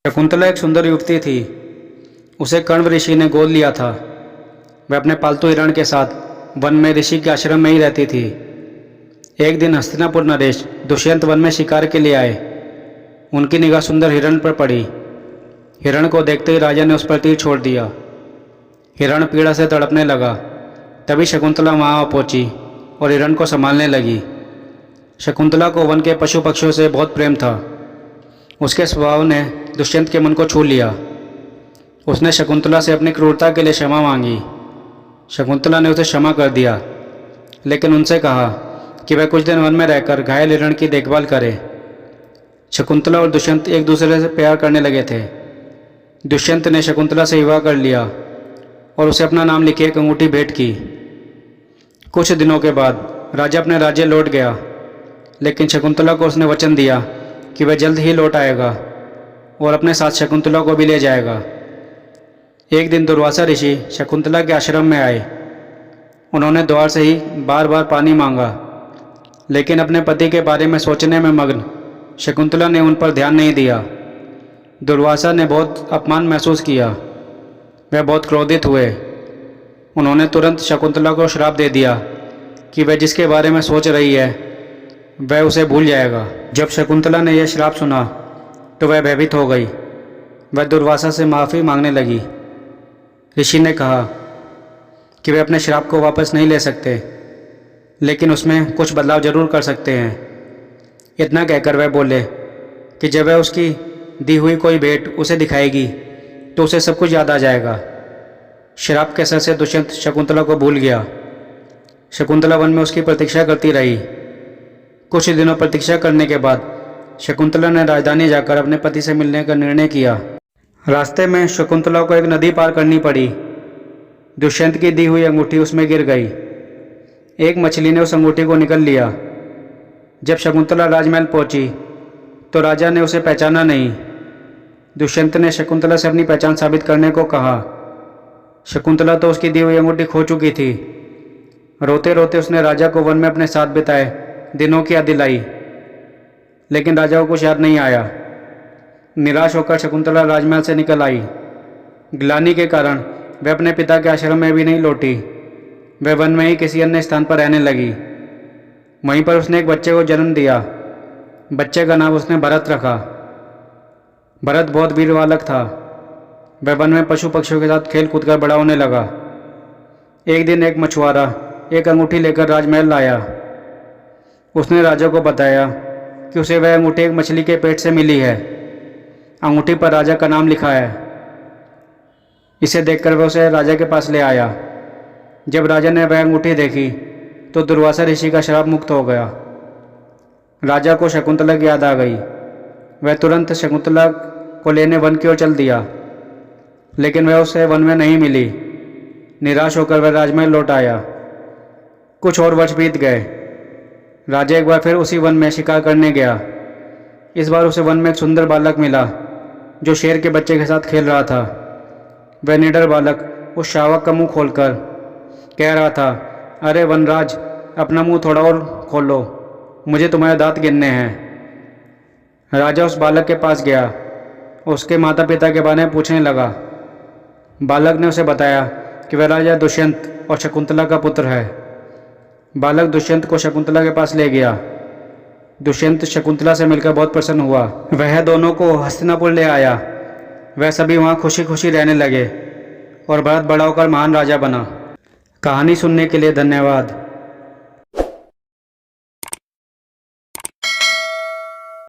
शकुंतला एक सुंदर युवती थी। उसे कण्व ऋषि ने गोद लिया था। वह अपने पालतू हिरण के साथ वन में ऋषि के आश्रम में ही रहती थी। एक दिन हस्तिनापुर नरेश दुष्यंत वन में शिकार के लिए आए। उनकी निगाह सुंदर हिरण पर पड़ी। हिरण को देखते ही राजा ने उस पर तीर छोड़ दिया। हिरण पीड़ा से तड़पने लगा। तभी शकुंतला वहाँ आ पहुंची और हिरण को संभालने लगी। शकुंतला को वन के पशु पक्षियों से बहुत प्रेम था। उसके स्वभाव ने दुष्यंत के मन को छू लिया। उसने शकुंतला से अपनी क्रूरता के लिए क्षमा मांगी। शकुंतला ने उसे क्षमा कर दिया, लेकिन उनसे कहा कि वह कुछ दिन वन में रहकर घायल हिरण की देखभाल करे। शकुंतला और दुष्यंत एक दूसरे से प्यार करने लगे थे। दुष्यंत ने शकुंतला से विवाह कर लिया और उसे अपना नाम लिखी एक अंगूठी भेंट की। कुछ दिनों के बाद राजा अपने राज्य लौट गया, लेकिन शकुंतला को उसने वचन दिया कि वह जल्द ही लौट आएगा और अपने साथ शकुंतला को भी ले जाएगा। एक दिन दुर्वासा ऋषि शकुंतला के आश्रम में आए। उन्होंने द्वार से ही बार बार पानी मांगा, लेकिन अपने पति के बारे में सोचने में मग्न शकुंतला ने उन पर ध्यान नहीं दिया। दुर्वासा ने बहुत अपमान महसूस किया। वह बहुत क्रोधित हुए। उन्होंने तुरंत शकुंतला को श्राप दे दिया कि वह जिसके बारे में सोच रही है वह उसे भूल जाएगा। जब शकुंतला ने यह श्राप सुना तो वह भयभीत हो गई। वह दुर्वासा से माफ़ी मांगने लगी। ऋषि ने कहा कि वे अपने श्राप को वापस नहीं ले सकते, लेकिन उसमें कुछ बदलाव जरूर कर सकते हैं। इतना कहकर वह बोले कि जब वह उसकी दी हुई कोई भेंट उसे दिखाएगी तो उसे सब कुछ याद आ जाएगा। श्राप के असर से दुष्यंत शकुंतला को भूल गया। शकुंतला वन में उसकी प्रतीक्षा करती रही। कुछ दिनों प्रतीक्षा करने के बाद शकुंतला ने राजधानी जाकर अपने पति से मिलने का निर्णय किया। रास्ते में शकुंतला को एक नदी पार करनी पड़ी। दुष्यंत की दी हुई अंगूठी उसमें गिर गई। एक मछली ने उस अंगूठी को निगल लिया। जब शकुंतला राजमहल पहुंची तो राजा ने उसे पहचाना नहीं। दुष्यंत ने शकुंतला से अपनी पहचान साबित करने को कहा। शकुंतला तो उसकी दी हुई अंगूठी खो चुकी थी। रोते रोते उसने राजा को वन में अपने साथ बिताए दिनों की याद दिलाई, लेकिन राजा को कुछ याद नहीं आया। निराश होकर शकुंतला राजमहल से निकल आई। ग्लानि के कारण वह अपने पिता के आश्रम में भी नहीं लौटी। वह वन में ही किसी अन्य स्थान पर रहने लगी। वहीं पर उसने एक बच्चे को जन्म दिया। बच्चे का नाम उसने भरत रखा। भरत बहुत वीर बालक था। वह वन में पशु पक्षियों के साथ खेल कूद कर बड़ा होने लगा। एक दिन एक मछुआरा एक अंगूठी लेकर राजमहल लाया। उसने राजा को बताया कि उसे वह अंगूठी एक मछली के पेट से मिली है। अंगूठी पर राजा का नाम लिखा है। इसे देखकर वह उसे राजा के पास ले आया। जब राजा ने वह अंगूठी देखी तो दुर्वासा ऋषि का श्राप मुक्त हो गया। राजा को शकुंतला की याद आ गई। वह तुरंत शकुंतला को लेने वन की ओर चल दिया, लेकिन वह उसे वन में नहीं मिली। निराश होकर वह राजमहल लौट आया। कुछ और वर्ष बीत गए। राजा एक बार फिर उसी वन में शिकार करने गया। इस बार उसे वन में एक सुंदर बालक मिला जो शेर के बच्चे के साथ खेल रहा था। वह निडर बालक उस शावक का मुंह खोलकर कह रहा था, अरे वनराज, अपना मुंह थोड़ा और खोलो, मुझे तुम्हारे दांत गिनने हैं। राजा उस बालक के पास गया। उसके माता पिता के बारे में पूछने लगा। बालक ने उसे बताया कि वह राजा दुष्यंत और शकुंतला का पुत्र है। बालक दुष्यंत को शकुंतला के पास ले गया। दुष्यंत शकुंतला से मिलकर बहुत प्रसन्न हुआ। वह दोनों को हस्तिनापुर ले आया। वह सभी वहाँ खुशी खुशी रहने लगे और भरत बड़ा होकर महान राजा बना। कहानी सुनने के लिए धन्यवाद।